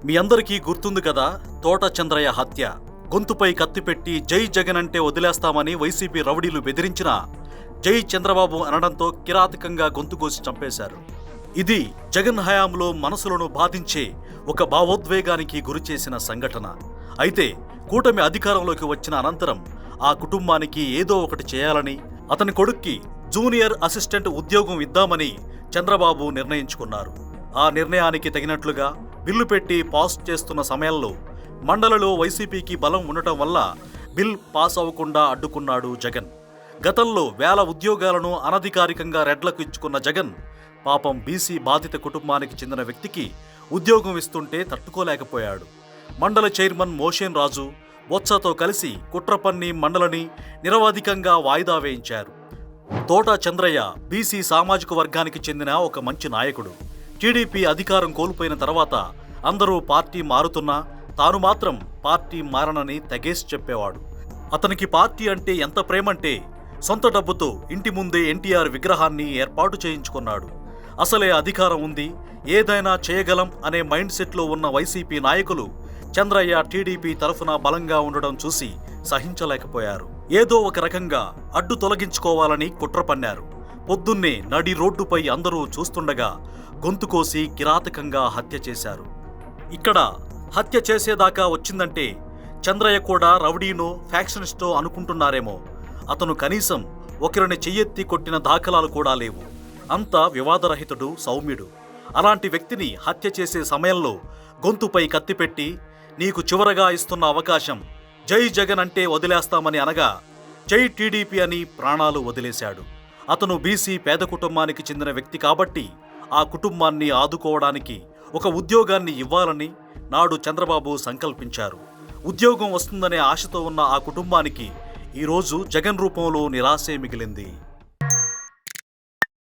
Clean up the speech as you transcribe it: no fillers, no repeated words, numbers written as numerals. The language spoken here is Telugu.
మీ అందరికీ గుర్తుంది కదా, తోట చంద్రయ్య హత్య. గొంతుపై కత్తిపెట్టి జై జగన్ అంటే వదిలేస్తామని వైసీపీ రౌడీలు బెదిరించినా జై చంద్రబాబు అనడంతో కిరాతకంగా గొంతు కోసి చంపేశారు. ఇది జగన్ హయాంలో మనసులను బాధించే ఒక భావోద్వేగానికి గురిచేసిన సంఘటన. అయితే కూటమి అధికారంలోకి వచ్చిన అనంతరం ఆ కుటుంబానికి ఏదో ఒకటి చేయాలని, అతని కొడుక్కి జూనియర్ అసిస్టెంట్ ఉద్యోగం ఇద్దామని చంద్రబాబు నిర్ణయించుకున్నారు. ఆ నిర్ణయానికి తగినట్లుగా బిల్లు పెట్టి పాస్ చేస్తున్న సమయంలో మండలిలో వైసీపీకి బలం ఉండటం వల్ల బిల్ పాస్ అవ్వకుండా అడ్డుకున్నాడు జగన్. గతంలో వేల ఉద్యోగాలను అనధికారికంగా రెడ్లకు ఇచ్చుకున్న జగన్ పాపం బీసీ బాధిత కుటుంబానికి చెందిన వ్యక్తికి ఉద్యోగం ఇస్తుంటే తట్టుకోలేకపోయాడు. మండలి చైర్మన్ మోషేన్ రాజు బొత్సతో కలిసి కుట్ర పన్ని మండలిని నిరవధికంగా వాయిదా వేయించారు. తోట చంద్రయ్య బీసీ సామాజిక వర్గానికి చెందిన ఒక మంచి నాయకుడు. టీడీపీ అధికారం కోల్పోయిన తర్వాత అందరూ పార్టీ మారుతున్నా తాను మాత్రం పార్టీ మారనని తెగేసి చెప్పేవాడు. అతనికి పార్టీ అంటే ఎంత ప్రేమంటే సొంత డబ్బుతో ఇంటి ముందే ఎన్టీఆర్ విగ్రహాన్ని ఏర్పాటు చేయించుకున్నాడు. అసలే అధికారం ఉంది, ఏదైనా చేయగలం అనే మైండ్ సెట్లో ఉన్న వైసీపీ నాయకులు చంద్రయ్య టీడీపీ తరఫున బలంగా ఉండడం చూసి సహించలేకపోయారు. ఏదో ఒక రకంగా అడ్డు తొలగించుకోవాలని కుట్ర పన్నారు. పొద్దున్నే నడి రోడ్డుపై అందరూ చూస్తుండగా గొంతు కోసి కిరాతకంగా హత్య చేశారు. ఇక్కడ హత్య చేసేదాకా వచ్చిందంటే చంద్రయ్య కూడా రౌడీనో ఫ్యాక్షనిస్టో అనుకుంటున్నారేమో. అతను కనీసం ఒకరిని చెయ్యెత్తి కొట్టిన దాఖలాలు కూడా లేవు. అంత వివాదరహితుడు, సౌమ్యుడు. అలాంటి వ్యక్తిని హత్య చేసే సమయంలో గొంతుపై కత్తిపెట్టి నీకు చివరగా ఇస్తున్న అవకాశం జై జగన్ అంటే వదిలేస్తామని అనగా జై టీడీపీ అని ప్రాణాలు వదిలేశాడు. అతను బీసీ పేద కుటుంబానికి చెందిన వ్యక్తి కాబట్టి ఆ కుటుంబాన్ని ఆదుకోవడానికి ఒక ఉద్యోగాన్ని ఇవ్వాలని నాడు చంద్రబాబు సంకల్పించారు. ఉద్యోగం వస్తుందనే ఆశతో ఉన్న ఆ కుటుంబానికి ఈరోజు జగన్ రూపంలో నిరాశే మిగిలింది.